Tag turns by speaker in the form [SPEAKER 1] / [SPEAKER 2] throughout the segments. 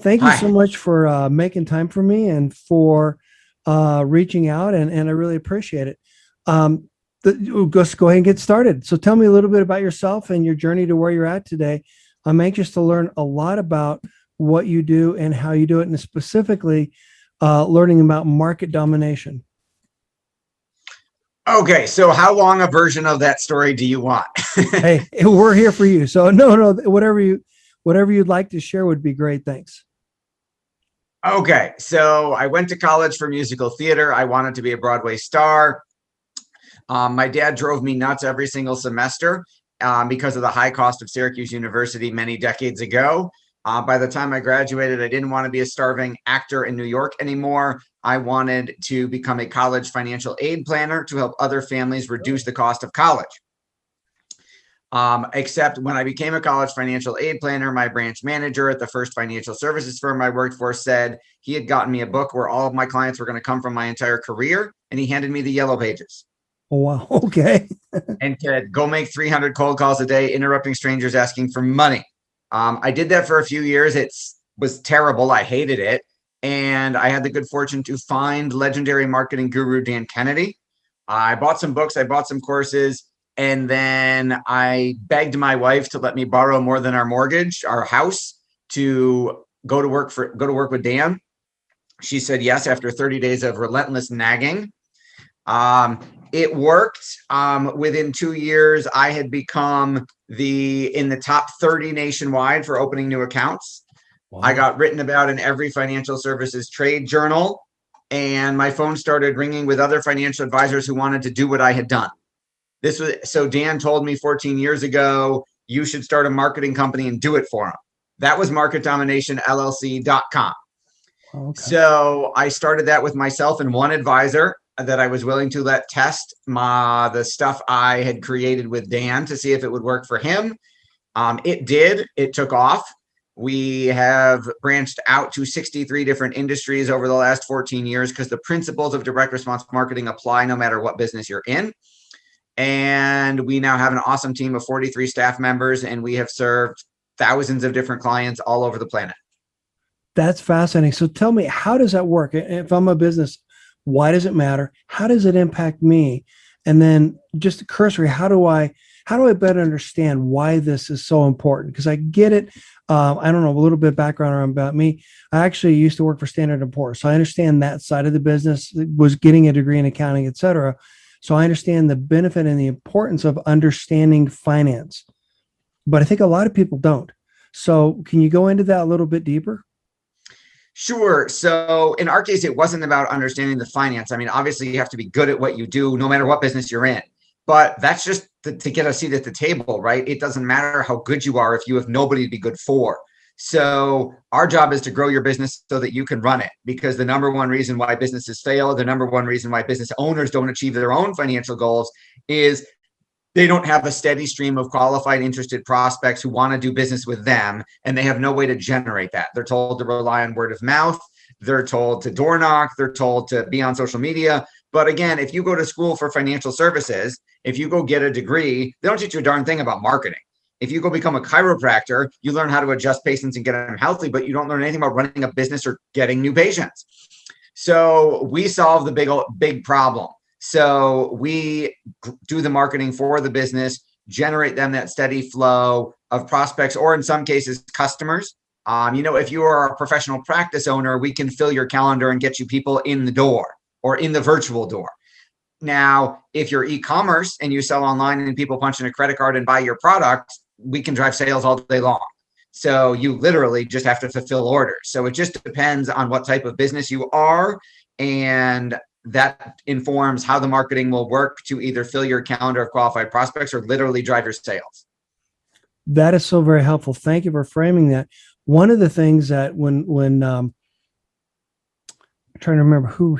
[SPEAKER 1] thank you so
[SPEAKER 2] Hi.
[SPEAKER 1] much for making time for me and for reaching out, and I really appreciate it. Um, let's go ahead and get started. So tell me a little bit about yourself and your journey to where you're at today. I'm anxious to learn a lot about what you do and how you do it, and specifically learning about market domination.
[SPEAKER 2] Okay, so how long a version of that story do you want?
[SPEAKER 1] Hey, we're here for you. So no, whatever you'd like to share would be great. Thanks.
[SPEAKER 2] Okay, so I went to college for musical theater. I wanted to be a Broadway star. My dad drove me nuts every single semester because of the high cost of Syracuse University many decades ago. By the time I graduated, I didn't want to be a starving actor in New York anymore. I wanted to become a college financial aid planner to help other families reduce the cost of college. Except when I became a college financial aid planner, my branch manager at the first financial services firm I worked for said he had gotten me a book where all of my clients were going to come from my entire career, and he handed me the yellow pages
[SPEAKER 1] Oh, wow. Okay.
[SPEAKER 2] and said, go make 300 cold calls a day, interrupting strangers asking for money. I did that for a few years. It was terrible. I hated it. And I had the good fortune to find legendary marketing guru Dan Kennedy. I bought some books, I bought some courses, and then I begged my wife to let me borrow more than our mortgage, our house, to go to work with Dan. She said yes after 30 days of relentless nagging. It worked. Within 2 years, I had become in the top 30 nationwide for opening new accounts. I
[SPEAKER 1] Wow.
[SPEAKER 2] got written about in every financial services trade journal, and my phone started ringing with other financial advisors who wanted to do what I had done. So Dan told me 14 years ago, you should start a marketing company and do it for him. That was marketdominationllc.com.
[SPEAKER 1] Okay.
[SPEAKER 2] So I started that with myself and one advisor that I was willing to let test the stuff I had created with Dan to see if it would work for him. It did. It took off. We have branched out to 63 different industries over the last 14 years because the principles of direct response marketing apply no matter what business you're in. And we now have an awesome team of 43 staff members, and we have served thousands of different clients all over the planet.
[SPEAKER 1] That's fascinating. So tell me, how does that work? If I'm a business, why does it matter? How does it impact me? And then just cursory, how do I better understand why this is so important? Because I get it. I don't know, a little bit of background about me. I actually used to work for Standard & Poor's. So I understand that side of the business, was getting a degree in accounting, et cetera. So I understand the benefit and the importance of understanding finance. But I think a lot of people don't. So can you go into that a little bit deeper?
[SPEAKER 2] Sure. So in our case, it wasn't about understanding the finance. I mean, obviously, you have to be good at what you do, no matter what business you're in. But that's just to get a seat at the table, right? It doesn't matter how good you are if you have nobody to be good for. So our job is to grow your business so that you can run it, because the number one reason why businesses fail, the number one reason why business owners don't achieve their own financial goals is they don't have a steady stream of qualified, interested prospects who want to do business with them, and they have no way to generate that. They're told to rely on word of mouth. They're told to door knock. They're told to be on social media. But again, if you go to school for financial services, if you go get a degree, they don't teach you a darn thing about marketing. If you go become a chiropractor, you learn how to adjust patients and get them healthy, but you don't learn anything about running a business or getting new patients. So we solve the big problem. So we do the marketing for the business, generate them that steady flow of prospects, or in some cases, customers. If you are a professional practice owner, we can fill your calendar and get you people in the door or in the virtual door. Now, if you're e-commerce and you sell online and people punch in a credit card and buy your product, we can drive sales all day long. So you literally just have to fulfill orders. So it just depends on what type of business you are, and that informs how the marketing will work to either fill your calendar of qualified prospects or literally drive your sales.
[SPEAKER 1] That is so very helpful. Thank you for framing that. One of the things that when I'm trying to remember who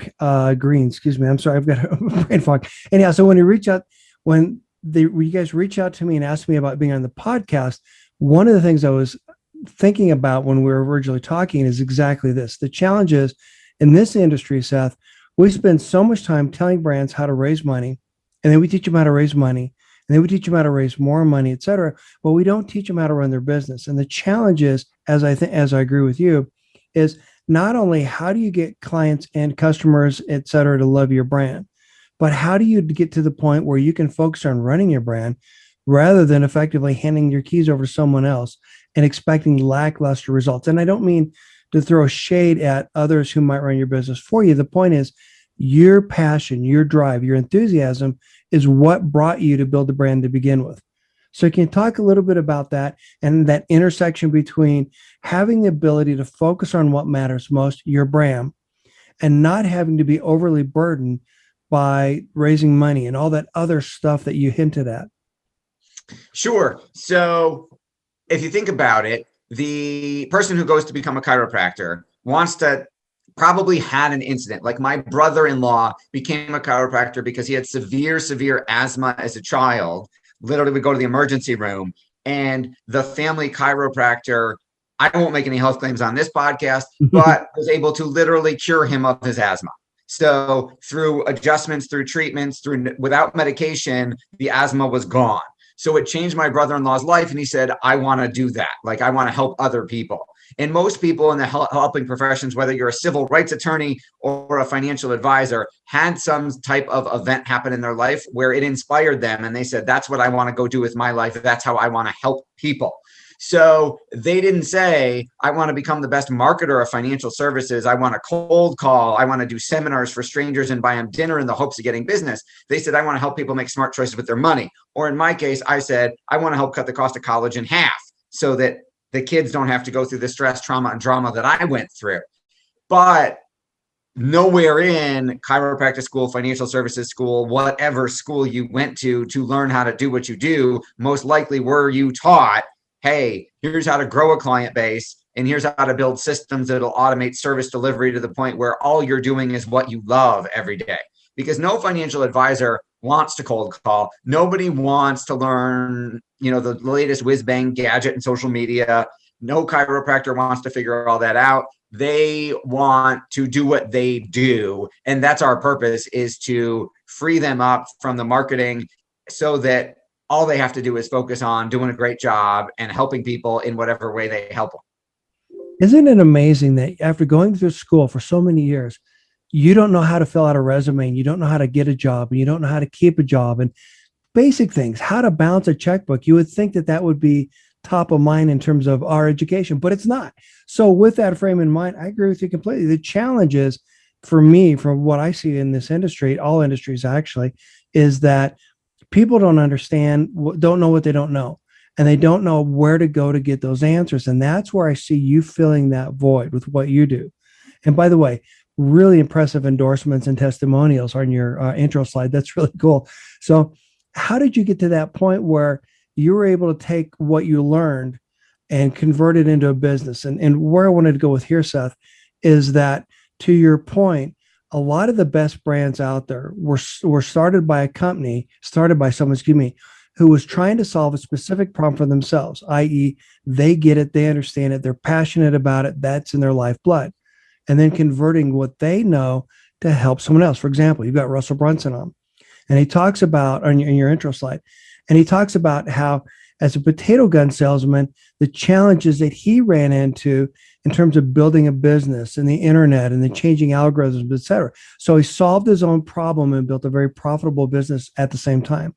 [SPEAKER 1] Green, excuse me, I'm sorry, I've got a brain fog. Anyhow, so when you guys reach out to me and asked me about being on the podcast, one of the things I was thinking about when we were originally talking is exactly this. The challenge is in this industry, Seth, we spend so much time telling brands how to raise money, and then we teach them how to raise money, and then we teach them how to raise more money, et cetera. But we don't teach them how to run their business. And the challenge is, as I agree with you, is not only how do you get clients and customers, et cetera, to love your brand, but how do you get to the point where you can focus on running your brand rather than effectively handing your keys over to someone else and expecting lackluster results? And I don't mean to throw shade at others who might run your business for you. The point is your passion, your drive, your enthusiasm is what brought you to build the brand to begin with. So can you talk a little bit about that and that intersection between having the ability to focus on what matters most, your brand, and not having to be overly burdened by raising money and all that other stuff that you hinted at?
[SPEAKER 2] Sure. So if you think about it, the person who goes to become a chiropractor wants to probably had an incident. Like my brother-in-law became a chiropractor because he had severe asthma as a child. Literally would go to the emergency room, and the family chiropractor, I won't make any health claims on this podcast, but was able to literally cure him of his asthma. So through adjustments, through treatments, without medication, the asthma was gone. So it changed my brother-in-law's life. And he said, I want to do that. Like, I want to help other people. And most people in the helping professions, whether you're a civil rights attorney or a financial advisor, had some type of event happen in their life where it inspired them. And they said, that's what I want to go do with my life. That's how I want to help people. So they didn't say, I want to become the best marketer of financial services. I want to cold call. I want to do seminars for strangers and buy them dinner in the hopes of getting business. They said, I want to help people make smart choices with their money. Or in my case, I said, I want to help cut the cost of college in half so that the kids don't have to go through the stress, trauma, and drama that I went through. But nowhere in chiropractic school, financial services school, whatever school you went to learn how to do what you do, most likely were you taught, hey, here's how to grow a client base, and here's how to build systems that'll automate service delivery to the point where all you're doing is what you love every day. Because no financial advisor wants to cold call. Nobody wants to learn, the latest whiz bang gadget and social media. No chiropractor wants to figure all that out. They want to do what they do. And that's our purpose, is to free them up from the marketing so that all they have to do is focus on doing a great job and helping people in whatever way they help them.
[SPEAKER 1] Isn't it amazing that after going through school for so many years, you don't know how to fill out a resume, and you don't know how to get a job, and you don't know how to keep a job, and basic things, how to balance a checkbook? You would think that that would be top of mind in terms of our education, but it's not. So with that frame in mind, I agree with you completely. The challenge is, for me, from what I see in this industry, all industries actually, is that people don't understand, don't know what they don't know, and they don't know where to go to get those answers. And that's where I see you filling that void with what you do. And by the way, really impressive endorsements and testimonials on your intro slide. That's really cool. So how did you get to that point where you were able to take what you learned and convert it into a business? And where I wanted to go with here, Seth, is that, to your point, a lot of the best brands out there were started by someone, who was trying to solve a specific problem for themselves, i.e., they get it, they understand it, they're passionate about it, that's in their lifeblood, and then converting what they know to help someone else. For example, you've got Russell Brunson on, and he talks about, in your intro slide, and he talks about how, as a potato gun salesman, the challenges that he ran into in terms of building a business and the internet and the changing algorithms, et cetera. So he solved his own problem and built a very profitable business at the same time.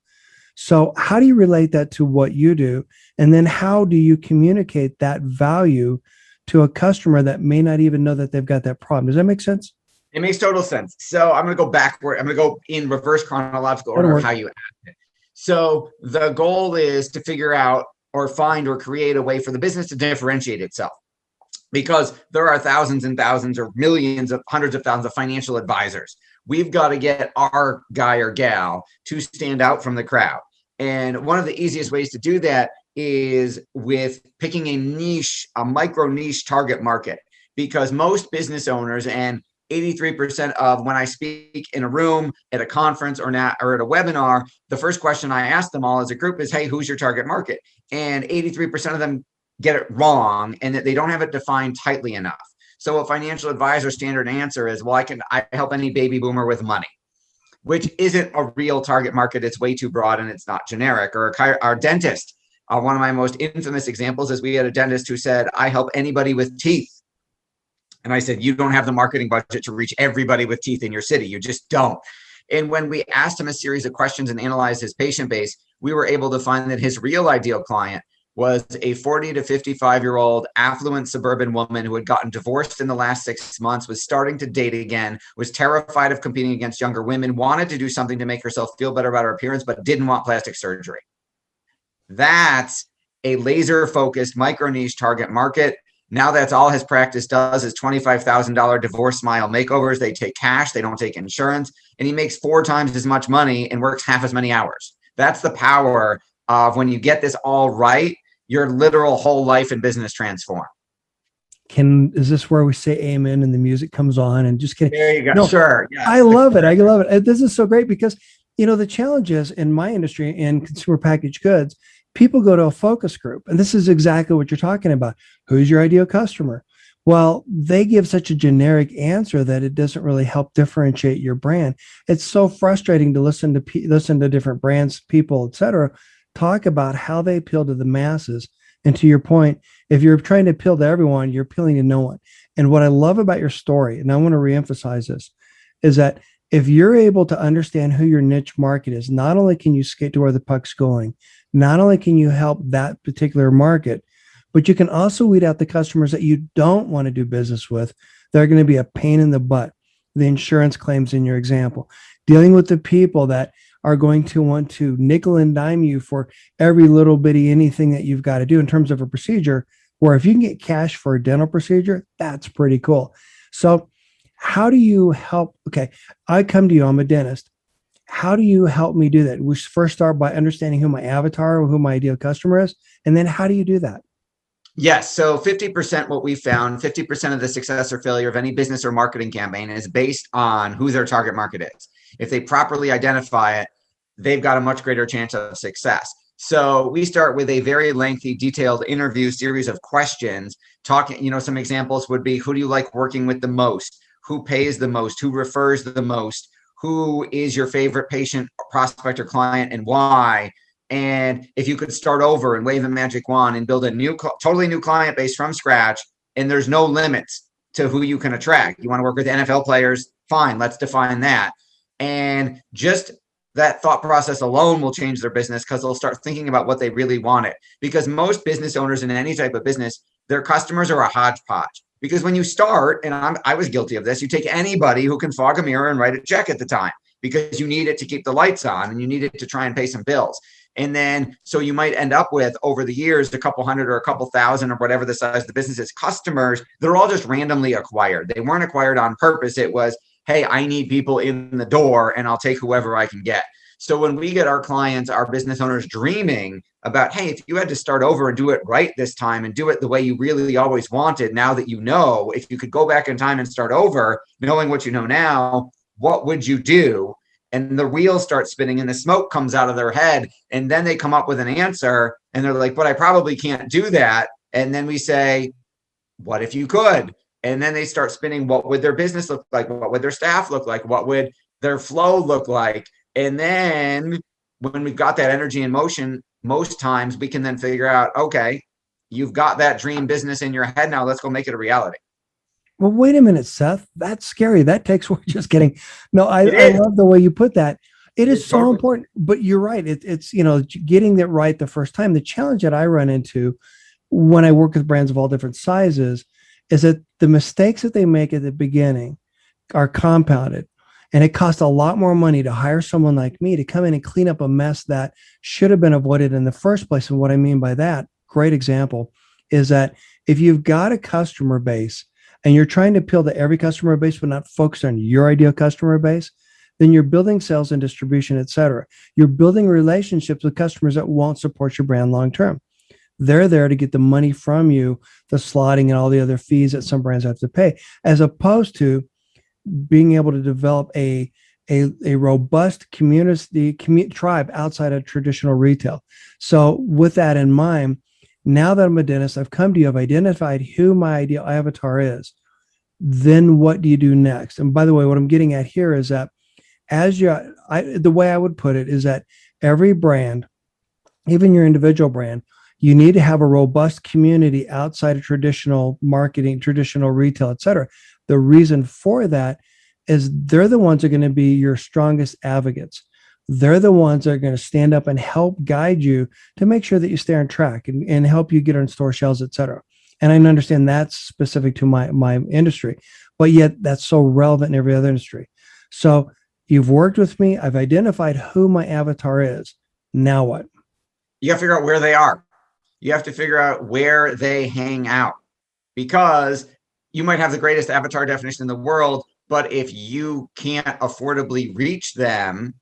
[SPEAKER 1] So how do you relate that to what you do? And then how do you communicate that value to a customer that may not even know that they've got that problem? Does that make sense?
[SPEAKER 2] It makes total sense. So I'm going to go backward. I'm going to go in reverse chronological order of how you asked it. So the goal is to figure out or find or create a way for the business to differentiate itself, because there are thousands and thousands or millions of hundreds of thousands of financial advisors. We've got to get our guy or gal to stand out from the crowd. And one of the easiest ways to do that is with picking a niche, a micro niche target market, because most business owners, and 83% of when I speak in a room, at a conference, or at a webinar, the first question I ask them all as a group is, hey, who's your target market? And 83% of them get it wrong, and that they don't have it defined tightly enough. So a financial advisor standard answer is, well, I help any baby boomer with money, which isn't a real target market. It's way too broad and it's not generic. Or our dentist. One of my most infamous examples is we had a dentist who said, I help anybody with teeth. And I said, you don't have the marketing budget to reach everybody with teeth in your city. You just don't. And when we asked him a series of questions and analyzed his patient base, we were able to find that his real ideal client was a 40 to 55-year-old affluent suburban woman who had gotten divorced in the last 6 months, was starting to date again, was terrified of competing against younger women, wanted to do something to make herself feel better about her appearance, but didn't want plastic surgery. That's a laser-focused micro niche target market. Now that's all his practice does is $25,000 divorce smile makeovers. They take cash, they don't take insurance, and he makes 4 times as much money and works half as many hours. That's the power of when you get this all right, your literal whole life and business transform.
[SPEAKER 1] Is this where we say amen and the music comes on? And just kidding.
[SPEAKER 2] There you go.
[SPEAKER 1] No,
[SPEAKER 2] sure. Yes.
[SPEAKER 1] I love it. I love it. This is so great because, the challenge is in my industry in consumer packaged goods, people go to a focus group, and this is exactly what you're talking about. Who's your ideal customer? Well, they give such a generic answer that it doesn't really help differentiate your brand. It's so frustrating to listen to different brands, people, et cetera, talk about how they appeal to the masses. And to your point, if you're trying to appeal to everyone, you're appealing to no one. And what I love about your story, and I want to reemphasize this, is that if you're able to understand who your niche market is, not only can you skate to where the puck's going, not only can you help that particular market, but you can also weed out the customers that you don't want to do business with. They're going to be a pain in the butt. The insurance claims in your example, dealing with the people that are going to want to nickel and dime you for every little bitty anything that you've got to do in terms of a procedure, where if you can get cash for a dental procedure, that's pretty cool. So how do you help? Okay, I come to you, I'm a dentist. How do you help me do that? We first start by understanding who my avatar or who my ideal customer is. And then how do you do that?
[SPEAKER 2] Yes. So 50%, what we found, 50% of the success or failure of any business or marketing campaign is based on who their target market is. If they properly identify it, they've got a much greater chance of success. So we start with a very lengthy, detailed interview series of questions. Talking, some examples would be, who do you like working with the most? Who pays the most? Who refers the most? Who is your favorite patient, prospect, or client, and why? And if you could start over and wave a magic wand and build a totally new client base from scratch, and there's no limits to who you can attract. You want to work with NFL players? Fine, let's define that. And just that thought process alone will change their business, because they'll start thinking about what they really wanted. Because most business owners in any type of business, their customers are a hodgepodge. Because when you start, and I was guilty of this, you take anybody who can fog a mirror and write a check at the time, because you need it to keep the lights on and you need it to try and pay some bills. And then, so you might end up with, over the years, a couple hundred or a couple thousand or whatever the size of the business is, customers, they're all just randomly acquired. They weren't acquired on purpose. It was, hey, I need people in the door and I'll take whoever I can get. So when we get our clients, our business owners, dreaming about, hey, if you had to start over and do it right this time and do it the way you really always wanted, now that you know, if you could go back in time and start over, knowing what you know now, what would you do? And the wheels start spinning and the smoke comes out of their head. And then they come up with an answer and they're like, but I probably can't do that. And then we say, what if you could? And then they start spinning, what would their business look like? What would their staff look like? What would their flow look like? And then when we've got that energy in motion, most times we can then figure out, okay, you've got that dream business in your head. Now let's go make it a reality.
[SPEAKER 1] Well, wait a minute, Seth. That's scary. That takes work. Just kidding. No, I love the way you put that. It's so totally important, but you're right. It's getting that right the first time. The challenge that I run into when I work with brands of all different sizes is that the mistakes that they make at the beginning are compounded. And it costs a lot more money to hire someone like me to come in and clean up a mess that should have been avoided in the first place. And what I mean by that, great example, is that if you've got a customer base and you're trying to appeal to every customer base, but not focus on your ideal customer base, then you're building sales and distribution, et cetera. You're building relationships with customers that won't support your brand long-term. They're there to get the money from you, the slotting and all the other fees that some brands have to pay, as opposed to being able to develop a robust community tribe outside of traditional retail. So with that in mind, now that I'm a dentist, I've come to you, I've identified who my ideal avatar is. Then what do you do next? And by the way, what I'm getting at here is that the way I would put it is that every brand, even your individual brand, You need to have a robust community outside of traditional marketing, traditional retail, et cetera. The reason for that is they're the ones that are going to be your strongest advocates. They're the ones that are going to stand up and help guide you to make sure that you stay on track and help you get on store shelves, et cetera. And I understand that's specific to my industry, but yet that's so relevant in every other industry. So you've worked with me. I've identified who my avatar is. Now what?
[SPEAKER 2] You got to figure out where they are. You have to figure out where they hang out, because you might have the greatest avatar definition in the world, but if you can't affordably reach them,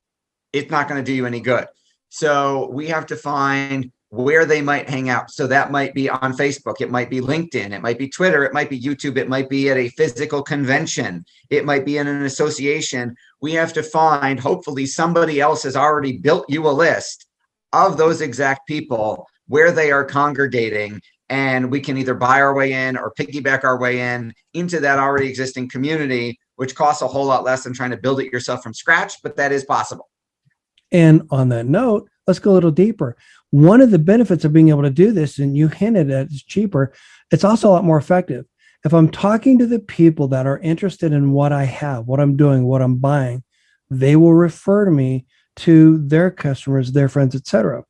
[SPEAKER 2] it's not going to do you any good. So we have to find where they might hang out. So that might be on Facebook. It might be LinkedIn. It might be Twitter. It might be YouTube. It might be at a physical convention. It might be in an association. We have to find, hopefully somebody else has already built you a list of those exact people where they are congregating, and we can either buy our way in or piggyback our way in into that already existing community, which costs a whole lot less than trying to build it yourself from scratch, but that is possible.
[SPEAKER 1] And on that note, let's go a little deeper. One of the benefits of being able to do this, and you hinted at, it's cheaper. It's also a lot more effective. If I'm talking to the people that are interested in what I have, what I'm doing, what I'm buying, they will refer me to their customers, their friends, etc.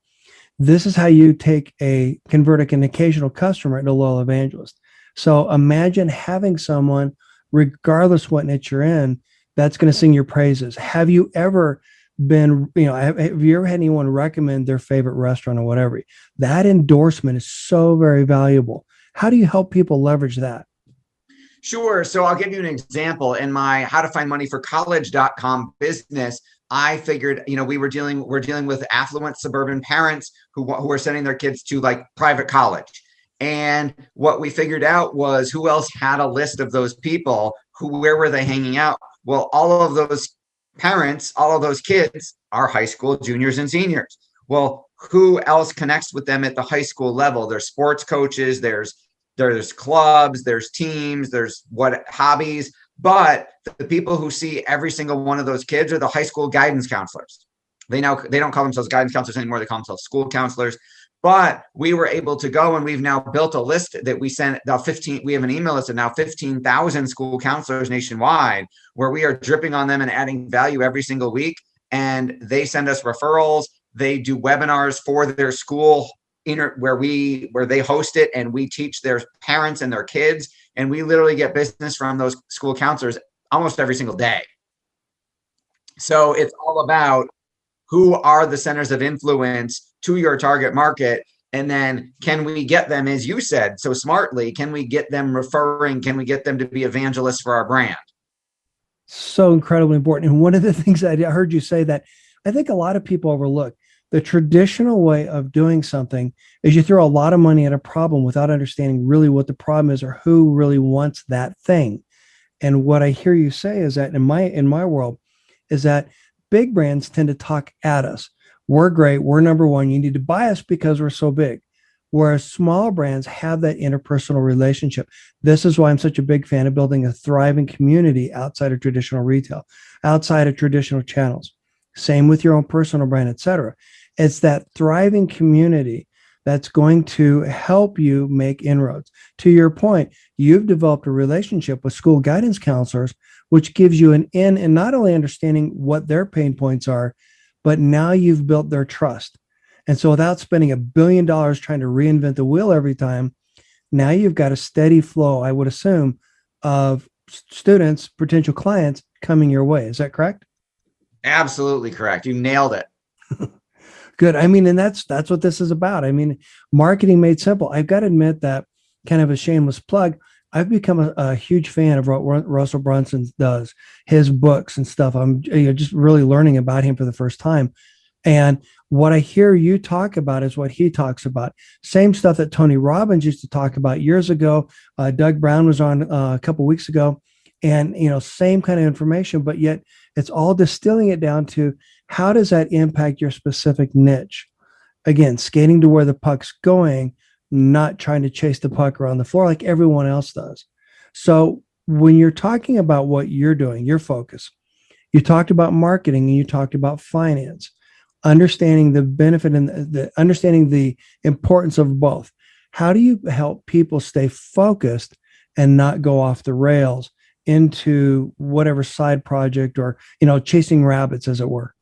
[SPEAKER 1] This is how you convert an occasional customer into a loyal evangelist. So imagine having someone, regardless what niche you're in, that's going to sing your praises. Have you ever have you ever had anyone recommend their favorite restaurant or whatever? That endorsement is so very valuable. How do you help people leverage that?
[SPEAKER 2] Sure. So I'll give you an example. In my how to find money for college.com business, I figured, we're dealing with affluent suburban parents who are sending their kids to like private college. And what we figured out was who else had a list of those people, where were they hanging out? Well, all of those parents, all of those kids are high school juniors and seniors. Well, who else connects with them at the high school level? There's sports coaches, there's clubs, there's teams, there's hobbies. But the people who see every single one of those kids are the high school guidance counselors. They don't call themselves guidance counselors anymore. They call themselves school counselors. But we were able to go, and we've now built a list that we sent about 15. We have an email list of now 15,000 school counselors nationwide, where we are dripping on them and adding value every single week. And they send us referrals. They do webinars for their school where they host it, and we teach their parents and their kids. And we literally get business from those school counselors almost every single day. So it's all about who are the centers of influence to your target market. And then can we get them, as you said so smartly, can we get them referring? Can we get them to be evangelists for our brand?
[SPEAKER 1] So incredibly important. And one of the things I heard you say that I think a lot of people overlook, the traditional way of doing something is you throw a lot of money at a problem without understanding really what the problem is or who really wants that thing. And what I hear you say is that in my world is that big brands tend to talk at us. We're great. We're number one. You need to buy us because we're so big. Whereas small brands have that interpersonal relationship. This is why I'm such a big fan of building a thriving community outside of traditional retail, outside of traditional channels. Same with your own personal brand, et cetera. It's that thriving community that's going to help you make inroads. To your point, you've developed a relationship with school guidance counselors, which gives you an in and not only understanding what their pain points are, but now you've built their trust. And so without spending $1 billion trying to reinvent the wheel every time, now you've got a steady flow, I would assume, of students, potential clients coming your way. Is that correct?
[SPEAKER 2] Absolutely correct. You nailed it.
[SPEAKER 1] Good. I mean, and that's what this is about. I mean, marketing made simple. I've got to admit that, kind of a shameless plug, I've become a huge fan of what Russell Brunson does, his books and stuff. I'm just really learning about him for the first time. And what I hear you talk about is what he talks about. Same stuff that Tony Robbins used to talk about years ago. Doug Brown was on a couple of weeks ago, and same kind of information, but yet it's all distilling it down to how does that impact your specific niche? Again, skating to where the puck's going, not trying to chase the puck around the floor like everyone else does. So when you're talking about what you're doing, your focus, you talked about marketing and you talked about finance. understanding the benefit and understanding the importance of both. How do you help people stay focused and not go off the rails into whatever side project or, chasing rabbits, as it were?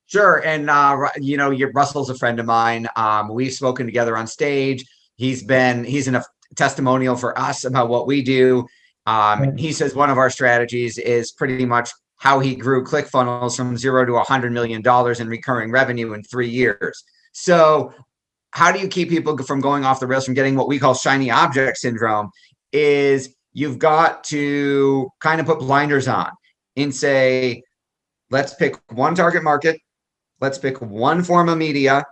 [SPEAKER 2] Sure. And, Russell's a friend of mine. We've spoken together on stage. He's in a testimonial for us about what we do. He says one of our strategies is pretty much how he grew ClickFunnels from 0 to $100 million in recurring revenue in 3 years. So how do you keep people from going off the rails, from getting what we call shiny object syndrome? Is you've got to kind of put blinders on and say, let's pick one target market. Let's pick one form of media.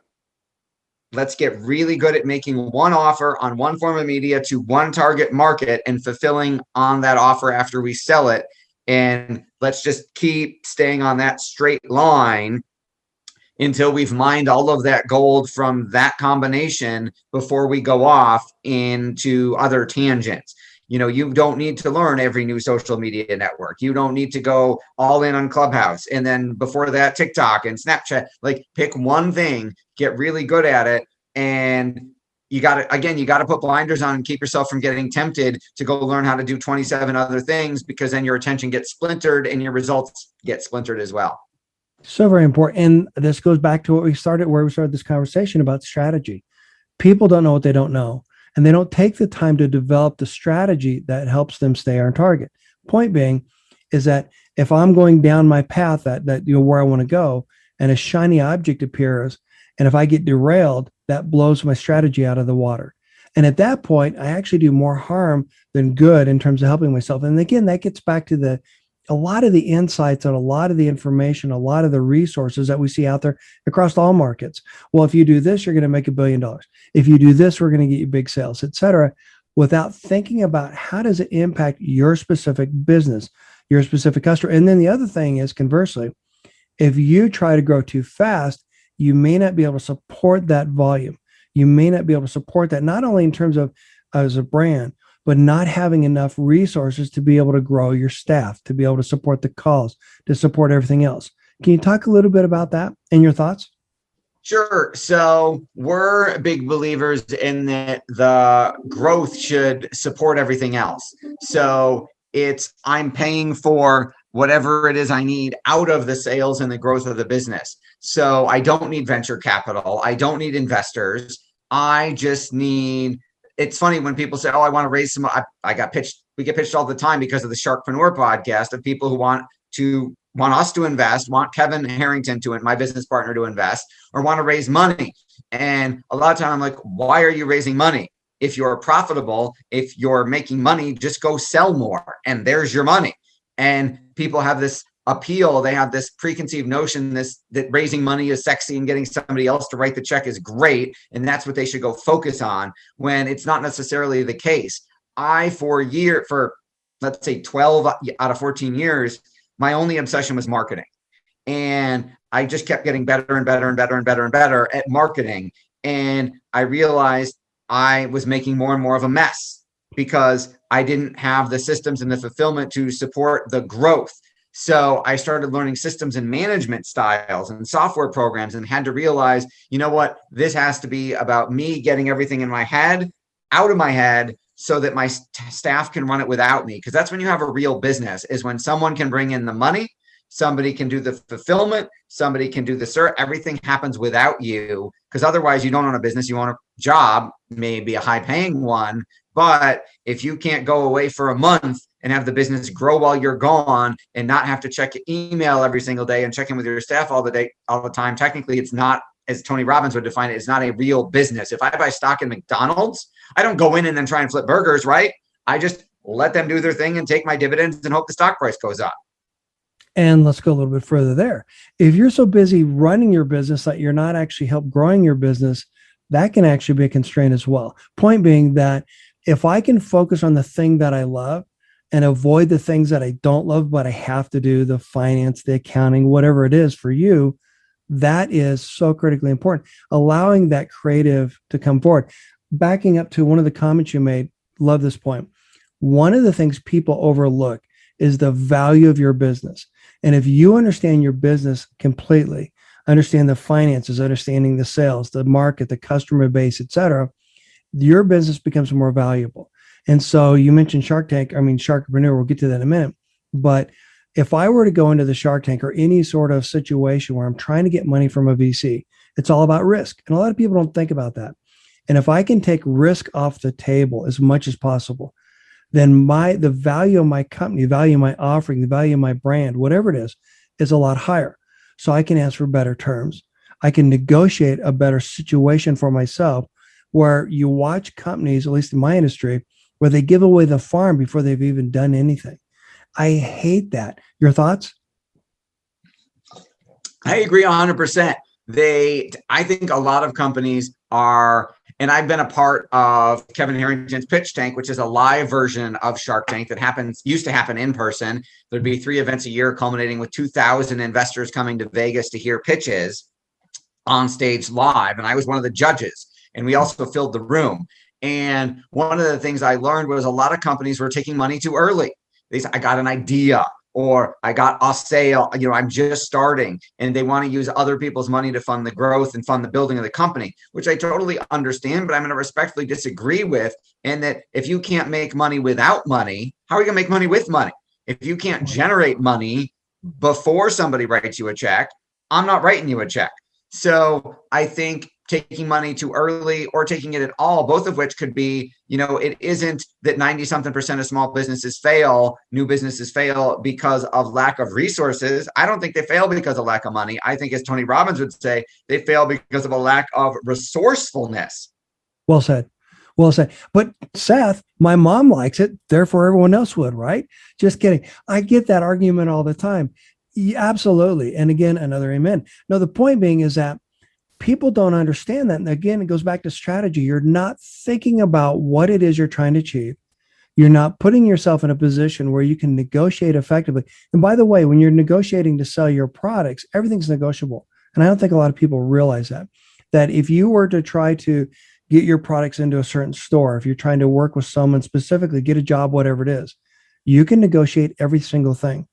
[SPEAKER 2] Let's get really good at making one offer on one form of media to one target market and fulfilling on that offer after we sell it. And let's just keep staying on that straight line until we've mined all of that gold from that combination before we go off into other tangents. You don't need to learn every new social media network. You don't need to go all in on Clubhouse. And then before that, TikTok and Snapchat. Like, pick one thing, get really good at it. And you got to put blinders on and keep yourself from getting tempted to go learn how to do 27 other things, because then your attention gets splintered and your results get splintered as well.
[SPEAKER 1] So very important. And this goes back to where we started this conversation about strategy. People don't know what they don't know, and they don't take the time to develop the strategy that helps them stay on target. Point being is that if I'm going down my path that where I want to go, and a shiny object appears, and if I get derailed, that blows my strategy out of the water. And at that point, I actually do more harm than good in terms of helping myself. And again, that gets back to a lot of the insights and a lot of the information, a lot of the resources that we see out there across all markets. Well, if you do this, you're going to make $1 billion. If you do this, we're going to get you big sales, et cetera, without thinking about how does it impact your specific business, your specific customer. And then the other thing is, conversely, if you try to grow too fast, you may not be able to support that volume. You may not be able to support that, not only in terms of as a brand, but not having enough resources to be able to grow your staff, to be able to support the calls, to support everything else. Can you talk a little bit about that and your thoughts?
[SPEAKER 2] Sure. So we're big believers in that the growth should support everything else. So I'm paying for whatever it is I need out of the sales and the growth of the business. So I don't need venture capital. I don't need investors. I just need, it's funny when people say, oh, I want to raise some, we get pitched all the time because of the Sharkpreneur podcast, of people who want us to invest, want Kevin Harrington my business partner, to invest, or want to raise money. And a lot of time I'm like, why are you raising money? If you're profitable, if you're making money, just go sell more and there's your money. And people have this appeal. They have this preconceived notion that raising money is sexy and getting somebody else to write the check is great. And that's what they should go focus on, when it's not necessarily the case. For let's say 12 out of 14 years, my only obsession was marketing. And I just kept getting better and better and better and better and better at marketing. And I realized I was making more and more of a mess because I didn't have the systems and the fulfillment to support the growth. So I started learning systems and management styles and software programs, and had to realize, you know what, this has to be about me getting everything in my head out of my head so that my staff can run it without me. Because that's when you have a real business, is when someone can bring in the money, somebody can do the fulfillment, somebody can do the search. Everything happens without you, because otherwise you don't own a business, you own a job, maybe a high paying one. But if you can't go away for a month and have the business grow while you're gone and not have to check your email every single day and check in with your staff all the time, technically it's not, as Tony Robbins would define it, it's not a real business. If I buy stock in McDonald's, I don't go in and then try and flip burgers, right? I just let them do their thing and take my dividends and hope the stock price goes up.
[SPEAKER 1] And let's go a little bit further there. If you're so busy running your business that you're not actually help growing your business, that can actually be a constraint as well. Point being that if I can focus on the thing that I love and avoid the things that I don't love, but I have to do, the finance, the accounting, whatever it is for you, that is so critically important. Allowing that creative to come forward. Backing up to one of the comments you made, love this point. One of the things people overlook is the value of your business. And if you understand your business completely, understand the finances, understanding the sales, the market, the customer base, et cetera, your business becomes more valuable. And so you mentioned Shark Tank. I mean, Sharkpreneur, we'll get to that in a minute. But if I were to go into the Shark Tank or any sort of situation where I'm trying to get money from a VC, it's all about risk. And a lot of people don't think about that. And if I can take risk off the table as much as possible, then the value of my company, the value of my offering, the value of my brand, whatever it is a lot higher. So I can ask for better terms. I can negotiate a better situation for myself, where you watch companies, at least in my industry, where they give away the farm before they've even done anything. I hate that. Your thoughts?
[SPEAKER 2] I agree 100%. I think a lot of companies are, and I've been a part of Kevin Harrington's Pitch Tank, which is a live version of Shark Tank that used to happen in person. There'd be 3 events a year, culminating with 2,000 investors coming to Vegas to hear pitches on stage live. And I was one of the judges, and we also filled the room. And one of the things I learned was a lot of companies were taking money too early. They said, I got an idea, or I got a sale, I'm just starting, and they want to use other people's money to fund the growth and fund the building of the company, which I totally understand, but I'm going to respectfully disagree with. And that if you can't make money without money, how are you going to make money with money? If you can't generate money before somebody writes you a check, I'm not writing you a check. So I think taking money too early or taking it at all, both of which could be, it isn't that 90-something% of small businesses fail, new businesses fail because of lack of resources. I don't think they fail because of lack of money. I think, as Tony Robbins would say, they fail because of a lack of resourcefulness.
[SPEAKER 1] Well said. Well said. But Seth, my mom likes it, therefore everyone else would, right? Just kidding. I get that argument all the time. Yeah, absolutely. And again, another amen. No, the point being is that people don't understand that. And again, it goes back to strategy. You're not thinking about what it is you're trying to achieve. You're not putting yourself in a position where you can negotiate effectively. And by the way, when you're negotiating to sell your products, everything's negotiable. And I don't think a lot of people realize that if you were to try to get your products into a certain store, if you're trying to work with someone specifically, get a job, whatever it is, you can negotiate every single thing.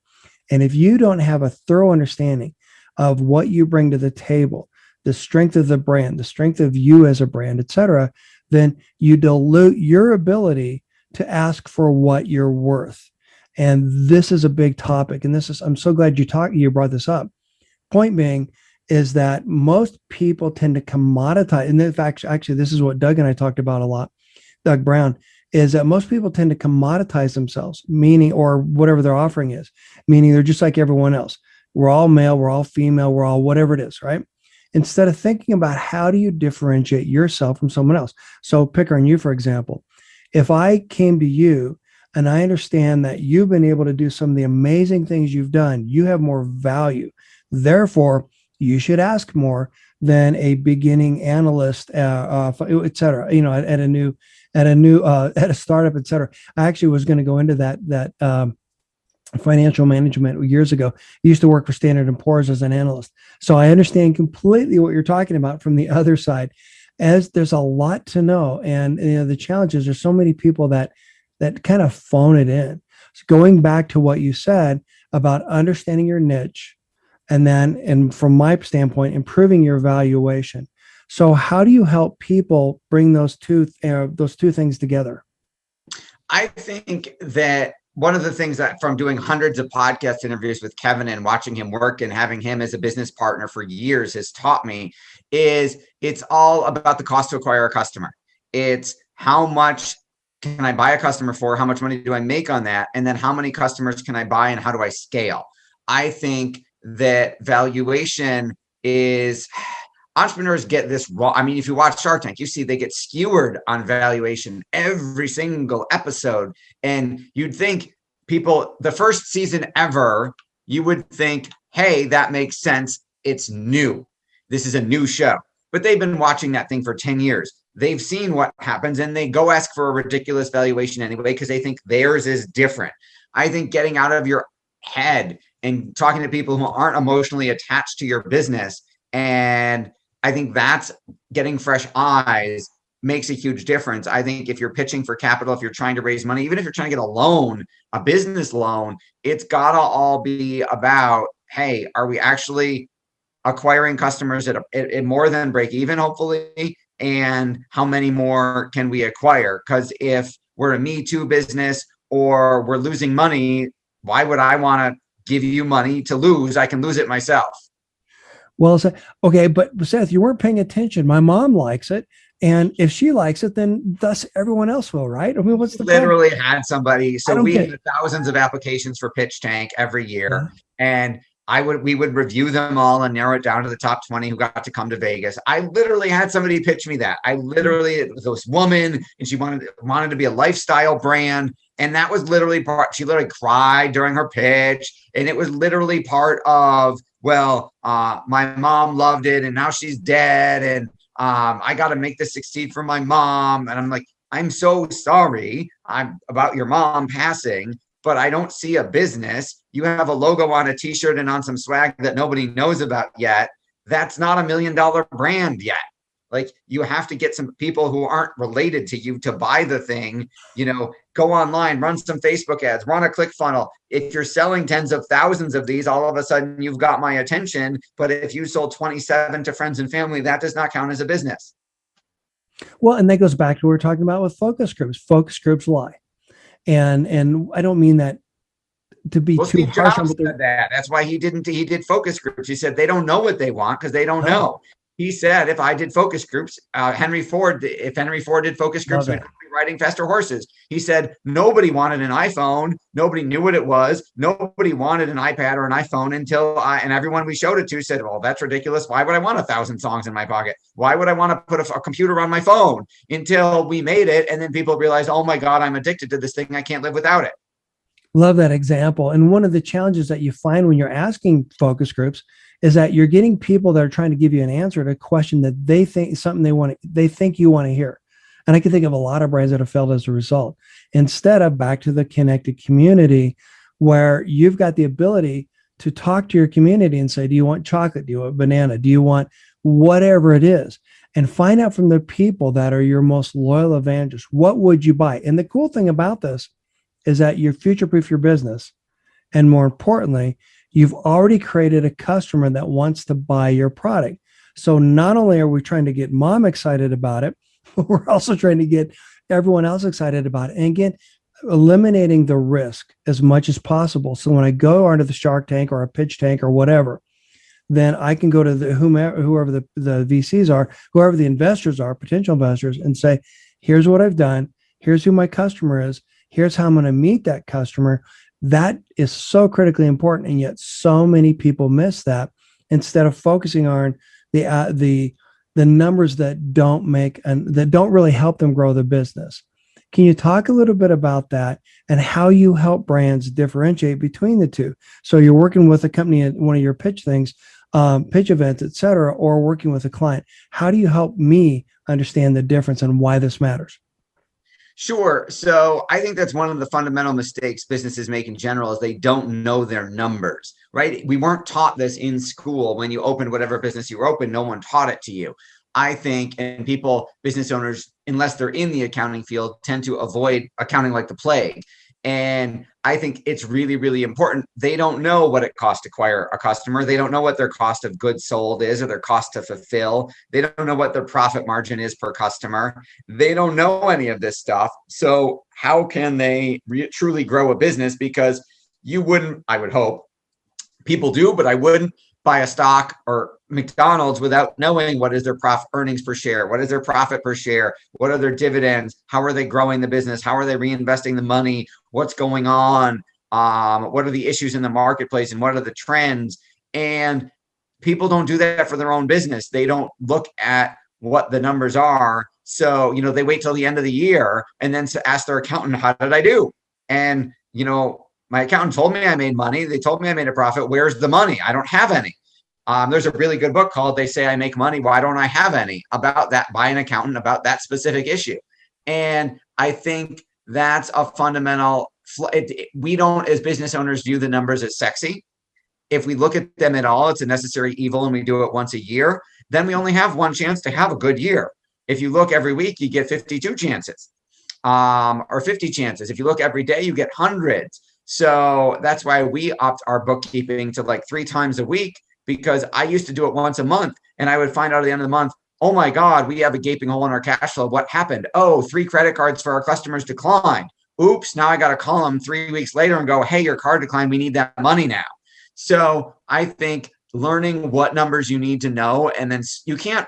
[SPEAKER 1] And if you don't have a thorough understanding of what you bring to the table, the strength of the brand, the strength of you as a brand, et cetera, then you dilute your ability to ask for what you're worth. And this is a big topic. And I'm so glad you brought this up. Point being is that most people tend to commoditize. And in fact, actually, this is what Doug and I talked about a lot, Doug Brown, is that most people tend to commoditize themselves, meaning, or whatever their offering is, meaning they're just like everyone else. We're all male, we're all female, we're all whatever it is, right? Instead of thinking about how do you differentiate yourself from someone else. So pick on you, for example. If I came to you and I understand that you've been able to do some of the amazing things you've done, you have more value. Therefore, you should ask more than a beginning analyst, et cetera, at a startup, et cetera. I actually was going to go into that financial management years ago. I used to work for Standard & Poor's as an analyst. So I understand completely what you're talking about from the other side, as there's a lot to know. And the challenge is there's so many people that kind of phone it in. So going back to what you said about understanding your niche, and from my standpoint, improving your valuation. So how do you help people bring those two things together?
[SPEAKER 2] I think that one of the things that, from doing hundreds of podcast interviews with Kevin and watching him work and having him as a business partner for years, has taught me is it's all about the cost to acquire a customer. It's how much can I buy a customer for? How much money do I make on that? And then how many customers can I buy and how do I scale? I think that valuation is, entrepreneurs get this wrong. I mean, if you watch Shark Tank, you see they get skewered on valuation every single episode. And you'd think people, the first season ever, you would think, hey, that makes sense. It's new. This is a new show. But they've been watching that thing for 10 years. They've seen what happens and they go ask for a ridiculous valuation anyway because they think theirs is different. I think getting out of your head and talking to people who aren't emotionally attached to your business, and I think that's getting fresh eyes makes a huge difference. I think if you're pitching for capital, if you're trying to raise money, even if you're trying to get a loan, a business loan, it's gotta all be about, hey, are we actually acquiring customers at more than break even, hopefully, and how many more can we acquire? Because if we're a Me Too business or we're losing money, why would I want to give you money to lose? I can lose it myself.
[SPEAKER 1] Well, okay, but Seth, you weren't paying attention. My mom likes it. And if she likes it, then thus everyone else will, right? I mean, what's the problem?
[SPEAKER 2] Literally had somebody.
[SPEAKER 1] I
[SPEAKER 2] So
[SPEAKER 1] don't
[SPEAKER 2] we
[SPEAKER 1] get
[SPEAKER 2] had
[SPEAKER 1] it.
[SPEAKER 2] thousands of applications for Pitch Tank every
[SPEAKER 1] Yeah.
[SPEAKER 2] year. And we would review them all and narrow it down to the top 20 who got to come to Vegas. I literally had somebody pitch me that. It was this woman, and she wanted to be a lifestyle brand. And that was literally she literally cried during her pitch. And it was literally part of, well, my mom loved it and now she's dead. And I got to make this succeed for my mom. And I'm like, I'm so sorry about your mom passing, but I don't see a business. You have a logo on a t-shirt and on some swag that nobody knows about yet. That's not $1 million brand yet. Like, you have to get some people who aren't related to you to buy the thing, go online, run some Facebook ads, run a click funnel. If you're selling tens of thousands of these, all of a sudden you've got my attention. But if you sold 27 to friends and family, that does not count as a business.
[SPEAKER 1] Well, and that goes back to what we're talking about with focus groups. Focus groups lie. And I don't mean that to be too
[SPEAKER 2] Steve
[SPEAKER 1] harsh
[SPEAKER 2] Jobs
[SPEAKER 1] on
[SPEAKER 2] said that. That's why he did focus groups. He said they don't know what they want because they don't know. He said, if I did focus groups, if Henry Ford did focus groups, we'd be riding faster horses. He said, nobody wanted an iPhone. Nobody knew what it was. Nobody wanted an iPad or an iPhone and everyone we showed it to said, well, that's ridiculous. Why would I want 1,000 songs in my pocket? Why would I want to put a computer on my phone? Until we made it. And then people realized, oh my God, I'm addicted to this thing. I can't live without it.
[SPEAKER 1] Love that example. And one of the challenges that you find when you're asking focus groups is that you're getting people that are trying to give you an answer to a question that they think they think you want to hear. And I can think of a lot of brands that have failed as a result. Instead of back to the connected community, where you've got the ability to talk to your community and say, do you want chocolate? Do you want banana? Do you want whatever it is? And find out from the people that are your most loyal evangelists, what would you buy? And the cool thing about this is that you future-proof your business. And more importantly, you've already created a customer that wants to buy your product. So not only are we trying to get mom excited about it, but we're also trying to get everyone else excited about it. And again, eliminating the risk as much as possible. So when I go onto the Shark Tank or a Pitch Tank or whatever, then I can go to whoever the VCs are, whoever the investors are, potential investors, and say, here's what I've done. Here's who my customer is. Here's how I'm going to meet that customer. That is so critically important, and yet so many people miss that instead of focusing on the numbers that don't really help them grow the business. Can you talk a little bit about that and how you help brands differentiate between the two? So you're working with a company at one of your pitch things, pitch events, et cetera, or working with a client. How do you help me understand the difference and why this matters?
[SPEAKER 2] Sure. So I think that's one of the fundamental mistakes businesses make in general is they don't know their numbers, right? We weren't taught this in school. When you opened whatever business you opened, no one taught it to you. I think, and business owners, unless they're in the accounting field, tend to avoid accounting like the plague. And I think it's really, really important. They don't know what it costs to acquire a customer. They don't know what their cost of goods sold is or their cost to fulfill. They don't know what their profit margin is per customer. They don't know any of this stuff. So how can they truly grow a business? Because I would hope people do, but I wouldn't buy a stock or McDonald's without knowing what is their profit earnings per share, what is their profit per share, what are their dividends, how are they growing the business, how are they reinvesting the money, what's going on, what are the issues in the marketplace, and what are the trends. And people don't do that for their own business. They don't look at what the numbers are. So, they wait till the end of the year and then to ask their accountant, how did I do? And, my accountant told me I made money. They told me I made a profit. Where's the money? I don't have any. There's a really good book called They Say I Make Money. Why don't I have any? About that, by an accountant, about that specific issue. And I think that's a fundamental. We don't, as business owners, view the numbers as sexy. If we look at them at all, it's a necessary evil and we do it once a year. Then we only have one chance to have a good year. If you look every week, you get 52 chances or 50 chances. If you look every day, you get hundreds. So that's why we opt our bookkeeping to like 3 times a week. because I used to do it once a month and I would find out at the end of the month, oh my God, we have a gaping hole in our cash flow. What happened? Oh, 3 credit cards for our customers declined. Oops, now I got to call them 3 weeks later and go, hey, your card declined. We need that money now. So I think learning what numbers you need to know, and then you can't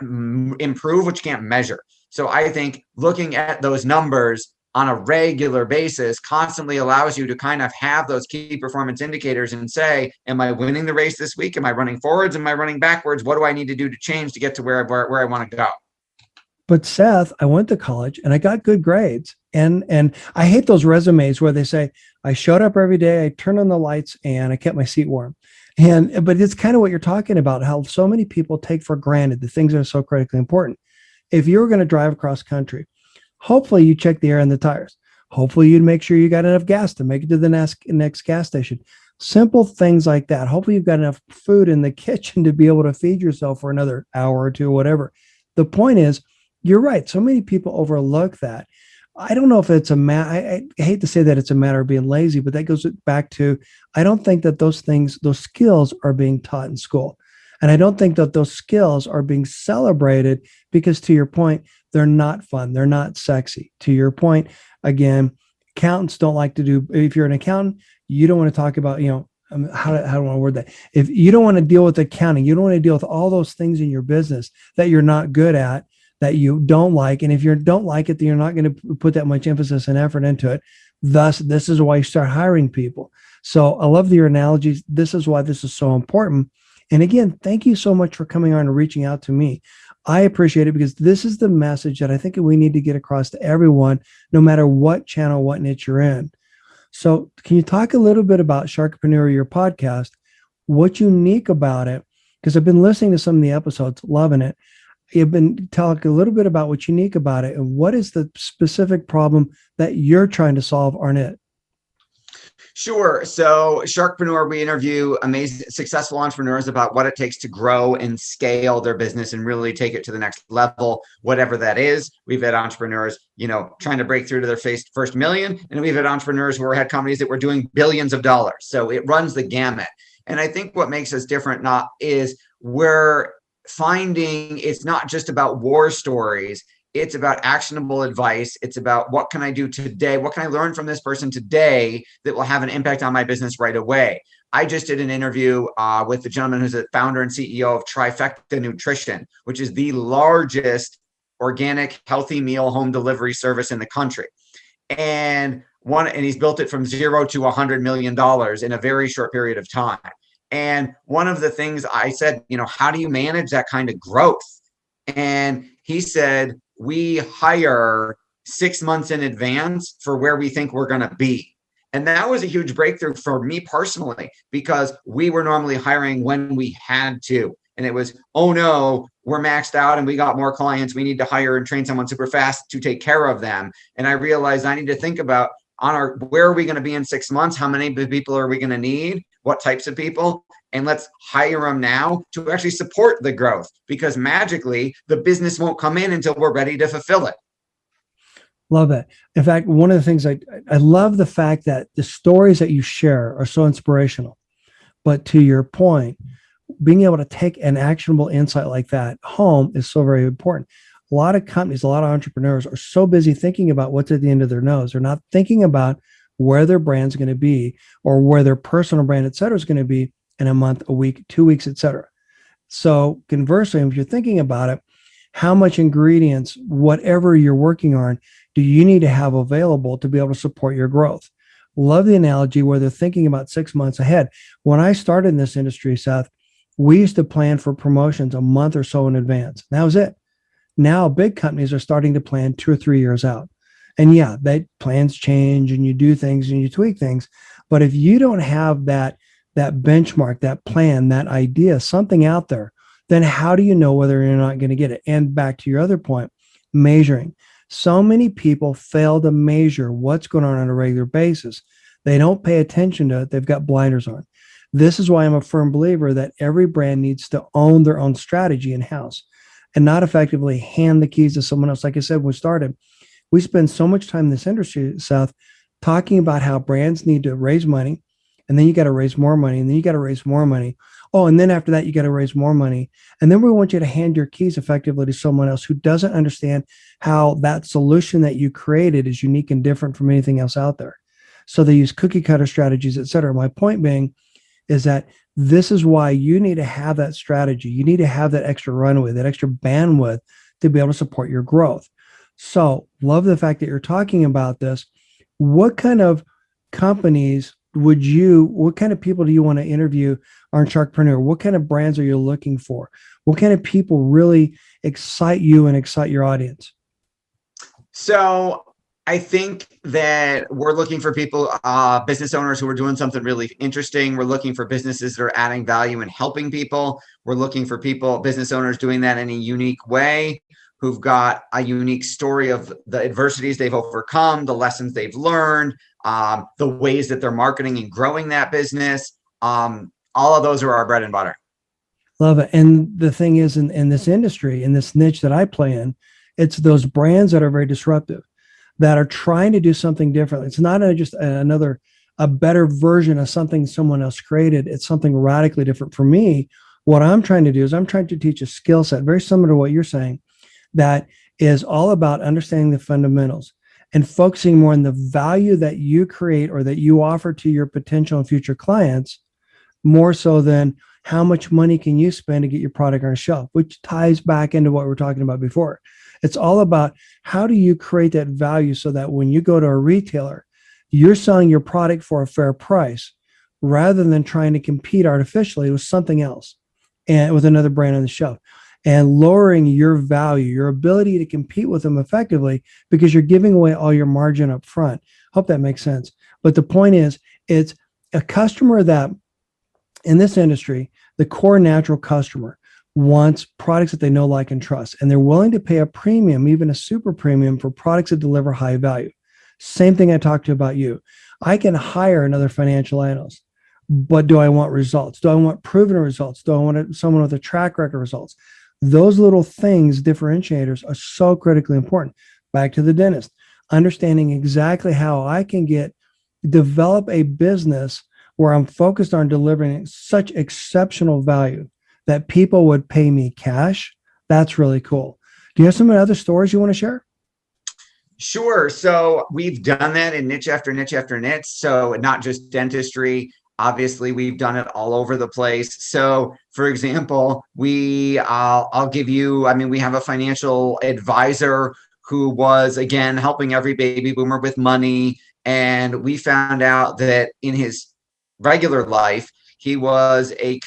[SPEAKER 2] improve what you can't measure. So I think looking at those numbers on a regular basis constantly allows you to kind of have those key performance indicators and say, am I winning the race this week? Am I running forwards? Am I running backwards? What do I need to do to change to get to where I want to go?
[SPEAKER 1] But Seth, I went to college and I got good grades. And I hate those resumes where they say, I showed up every day, I turned on the lights, and I kept my seat warm. But it's kind of what you're talking about, how so many people take for granted the things that are so critically important. If you were going to drive across country, hopefully you check the air in the tires. Hopefully you'd make sure you got enough gas to make it to the next gas station. Simple things like that. Hopefully you've got enough food in the kitchen to be able to feed yourself for another hour or two, whatever. The point is, you're right. So many people overlook that. I don't know if it's I hate to say that it's a matter of being lazy, but that goes back to, I don't think that those skills are being taught in school. And I don't think that those skills are being celebrated because, to your point, they're not fun. They're not sexy. To your point, again, accountants don't like to do, if you're an accountant, you don't want to talk about, how do I want to word that? If you don't want to deal with accounting, you don't want to deal with all those things in your business that you're not good at, that you don't like. And if you don't like it, then you're not going to put that much emphasis and effort into it. Thus, this is why you start hiring people. So I love your analogies. This is why this is so important. And again, thank you so much for coming on and reaching out to me. I appreciate it, because this is the message that I think we need to get across to everyone, no matter what channel, what niche you're in. So can you talk a little bit about Sharkpreneur, your podcast? What's unique about it? Because I've been listening to some of the episodes, loving it. You've been talking a little bit about what's unique about it, and what is the specific problem that you're trying to solve, Arnett?
[SPEAKER 2] Sure. So Sharkpreneur, we interview amazing, successful entrepreneurs about what it takes to grow and scale their business and really take it to the next level, whatever that is. We've had entrepreneurs, trying to break through to their first million, and we've had entrepreneurs who had companies that were doing billions of dollars. So it runs the gamut. And I think what makes us different is we're finding it's not just about war stories. It's about actionable advice. It's about, what can I do today? What can I learn from this person today that will have an impact on my business right away? I just did an interview with the gentleman who's the founder and CEO of Trifecta Nutrition, which is the largest organic healthy meal home delivery service in the country. And he's built it from $0 to $100 million in a very short period of time. And one of the things I said, how do you manage that kind of growth? And he said, we hire 6 months in advance for where we think we're going to be. And that was a huge breakthrough for me personally, because we were normally hiring when we had to. And it was, oh no, we're maxed out and we got more clients. We need to hire and train someone super fast to take care of them. And I realized I need to think about where are we going to be in 6 months? How many people are we going to need? What types of people? And let's hire them now to actually support the growth, because magically the business won't come in until we're ready to fulfill it.
[SPEAKER 1] Love that. In fact, one of the things I love the fact that the stories that you share are so inspirational. But to your point, being able to take an actionable insight like that home is so very important. A lot of companies, a lot of entrepreneurs are so busy thinking about what's at the end of their nose. They're not thinking about where their brand's going to be, or where their personal brand, et cetera, is going to be in a month, a week, 2 weeks, et cetera. So conversely, if you're thinking about it, how much ingredients, whatever you're working on, do you need to have available to be able to support your growth? Love the analogy where they're thinking about 6 months ahead. When I started in this industry, Seth, we used to plan for promotions a month or so in advance. That was it. Now big companies are starting to plan 2 or 3 years out. And yeah, that plans change and you do things and you tweak things. But if you don't have that benchmark, that plan, that idea, something out there, then how do you know whether you're not going to get it? And back to your other point, measuring. So many people fail to measure what's going on a regular basis. They don't pay attention to it. They've got blinders on. This is why I'm a firm believer that every brand needs to own their own strategy in-house and not effectively hand the keys to someone else. Like I said, when we started, we spend so much time in this industry, Seth, talking about how brands need to raise money, and then you got to raise more money, and then you got to raise more money, Oh, and then after that, you got to raise more money. And then we want you to hand your keys effectively to someone else who doesn't understand how that solution that you created is unique and different from anything else out there. So they use cookie cutter strategies, et cetera. My point being is that this is why you need to have that strategy. You need to have that extra runway, that extra bandwidth to be able to support your growth. So, love the fact that you're talking about this. What kind of companies what kind of people do you want to interview on Sharkpreneur? What kind of brands are you looking for? What kind of people really excite you and excite your audience?
[SPEAKER 2] So I think that we're looking for people, business owners who are doing something really interesting. We're looking for businesses that are adding value and helping people. We're looking for people, business owners doing that in a unique way, who've got a unique story of the adversities they've overcome, the lessons they've learned, the ways that they're marketing and growing that business. All of those are our bread and butter.
[SPEAKER 1] Love it. And the thing is, in this industry, in this niche that I play in, it's those brands that are very disruptive, that are trying to do something different. It's not just a better version of something someone else created. It's something radically different. For me, what I'm trying to do is I'm trying to teach a skill set very similar to what you're saying, that is all about understanding the fundamentals and focusing more on the value that you create or that you offer to your potential and future clients, more so than how much money can you spend to get your product on a shelf, which ties back into what we were talking about before. It's all about how do you create that value so that when you go to a retailer, you're selling your product for a fair price rather than trying to compete artificially with something else and with another brand on the shelf, and lowering your value, your ability to compete with them effectively, because you're giving away all your margin up front. Hope that makes sense. But the point is, it's a customer that in this industry, the core natural customer wants products that they know, like, and trust, and they're willing to pay a premium, even a super premium, for products that deliver high value. Same thing I talked to about you. I can hire another financial analyst, but do I want results? Do I want proven results? Do I want someone with a track record of results? Those little things, differentiators, are so critically important. Back to the dentist, understanding exactly how I can develop a business where I'm focused on delivering such exceptional value that people would pay me cash. That's really cool. Do you have some other stories you want to share?
[SPEAKER 2] Sure. So we've done that in niche after niche after niche. So not just dentistry. Obviously, we've done it all over the place. So, for example, I'll give you, I mean, we have a financial advisor who was, again, helping every baby boomer with money. And we found out that in his regular life, he was a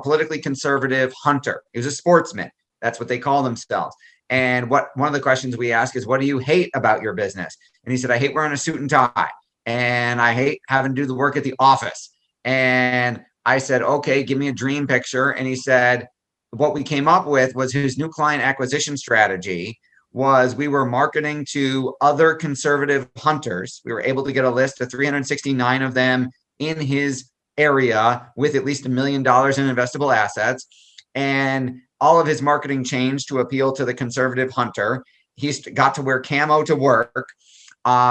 [SPEAKER 2] politically conservative hunter. He was a sportsman. That's what they call themselves. And one of the questions we ask is, what do you hate about your business? And he said, I hate wearing a suit and tie. And I hate having to do the work at the office. And I said, okay, give me a dream picture. And he said, what we came up with was his new client acquisition strategy was we were marketing to other conservative hunters. We were able to get a list of 369 of them in his area with at least $1 million in investable assets. And all of his marketing changed to appeal to the conservative hunter. He's got to wear camo to work.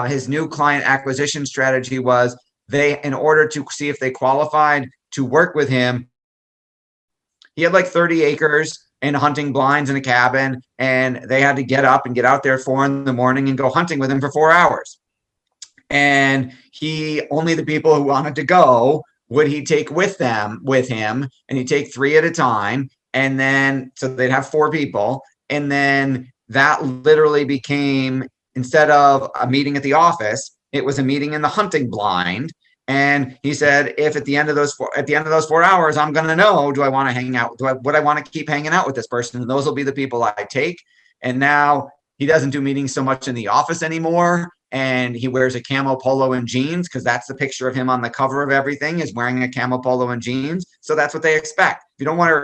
[SPEAKER 2] His new client acquisition strategy was in order to see if they qualified to work with him, he had like 30 acres and hunting blinds in a cabin, and they had to get up and get out there at 4 a.m. and go hunting with him for 4 hours. And only the people who wanted to go would he take with him, and he'd take 3 at a time. And then, so they'd have 4 people. And then that literally became, instead of a meeting at the office, it was a meeting in the hunting blind. And he said, if at the end of those 4 hours, I'm going to know, do I want to hang out? Would I want to keep hanging out with this person? And those will be the people I take. And now he doesn't do meetings so much in the office anymore. And he wears a camo polo and jeans, because that's the picture of him on the cover of everything, is wearing a camo polo and jeans. So that's what they expect. If you don't want to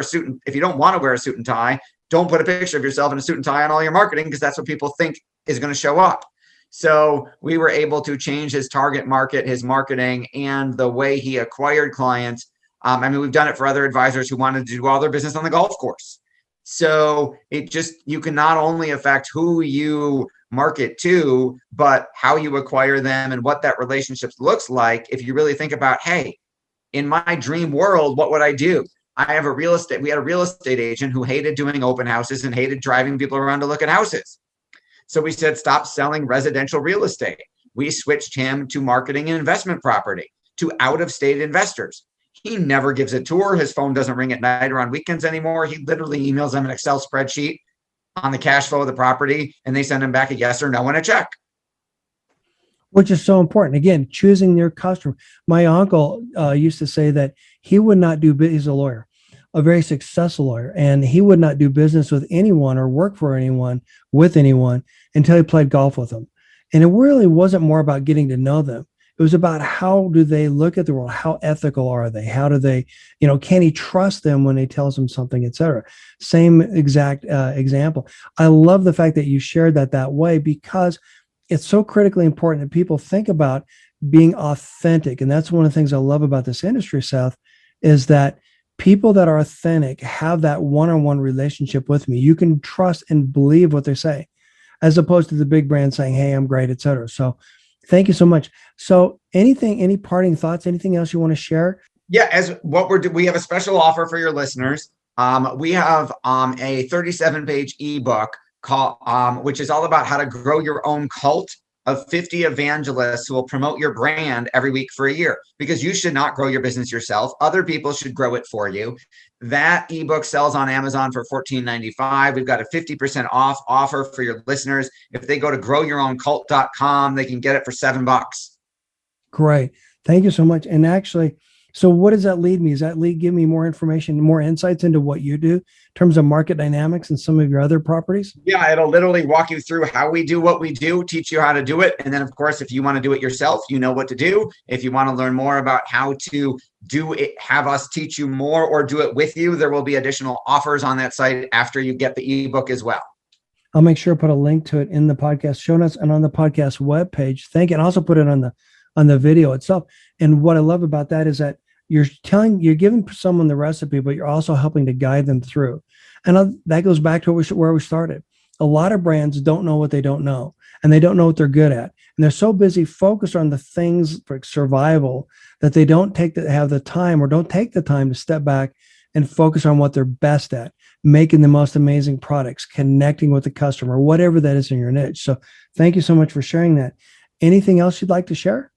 [SPEAKER 2] wear a suit and tie, don't put a picture of yourself in a suit and tie on all your marketing, because that's what people think is going to show up. So we were able to change his target market, his marketing, and the way he acquired clients. I mean, we've done it for other advisors who wanted to do all their business on the golf course. So you can not only affect who you market to, but how you acquire them and what that relationship looks like. If you really think about, hey, in my dream world, what would I do? We had a real estate agent who hated doing open houses and hated driving people around to look at houses. So we said, stop selling residential real estate. We switched him to marketing and investment property to out-of-state investors. He never gives a tour. His phone doesn't ring at night or on weekends anymore. He literally emails them an Excel spreadsheet on the cash flow of the property, and they send him back a yes or no and a check.
[SPEAKER 1] Which is so important. Again, choosing your customer. My uncle used to say that he would not do business. He's a lawyer, a very successful lawyer, and he would not do business with anyone or work for anyone with anyone until he played golf with them. And it really wasn't more about getting to know them. It was about how do they look at the world? How ethical are they? How do they, can he trust them when they tells him something, et cetera? Same exact example. I love the fact that you shared that way, because it's so critically important that people think about being authentic. And that's one of the things I love about this industry, Seth, is that people that are authentic have that one-on-one relationship with me. You can trust and believe what they say, as opposed to the big brand saying, hey, I'm great, et cetera. So thank you so much. So any parting thoughts, anything else you want to share?
[SPEAKER 2] Yeah, we have a special offer for your listeners. We have a 37-page ebook which is all about how to grow your own cult of 50 evangelists who will promote your brand every week for a year, because you should not grow your business yourself. Other people should grow it for you. That ebook sells on Amazon for $14.95. We've got a 50% off offer for your listeners. If they go to growyourown.cult.com, they can get it for $7.
[SPEAKER 1] Great. Thank you so much. And actually, so what does that lead me? Does that give me more information, more insights into what you do in terms of market dynamics and some of your other properties?
[SPEAKER 2] Yeah, it'll literally walk you through how we do what we do, teach you how to do it. And then, of course, if you want to do it yourself, you know what to do. If you want to learn more about how to do it, have us teach you more or do it with you, there will be additional offers on that site after you get the ebook as well.
[SPEAKER 1] I'll make sure to put a link to it in the podcast show notes and on the podcast webpage. Thank you. And also put it on the video itself. And what I love about that is that you're giving someone the recipe, but you're also helping to guide them through. And that goes back to where we started. A lot of brands don't know what they don't know, and they don't know what they're good at. And they're so busy focused on the things for survival that they don't have the time, or don't take the time to step back and focus on what they're best at, making the most amazing products, connecting with the customer, whatever that is in your niche. So thank you so much for sharing that. Anything else you'd like to share?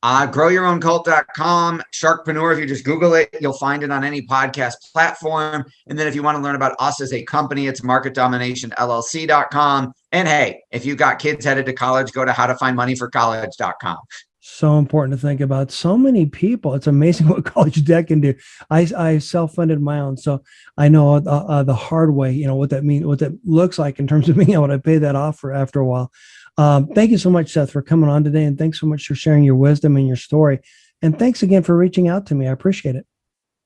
[SPEAKER 2] Growyourown.cult.com, Sharkpreneur. If you just Google it, you'll find it on any podcast platform. And then if you want to learn about us as a company, it's marketdominationllc.com. And hey, if you got kids headed to college, go to howtofindmoneyforcollege.com.
[SPEAKER 1] So important to think about. So many people. It's amazing what college debt can do. I self-funded my own, so I know the hard way, what that means, what that looks like in terms of being able to pay that off after a while. Thank you so much, Seth, for coming on today. And thanks so much for sharing your wisdom and your story. And thanks again for reaching out to me. I appreciate it.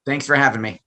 [SPEAKER 2] Thanks for having me.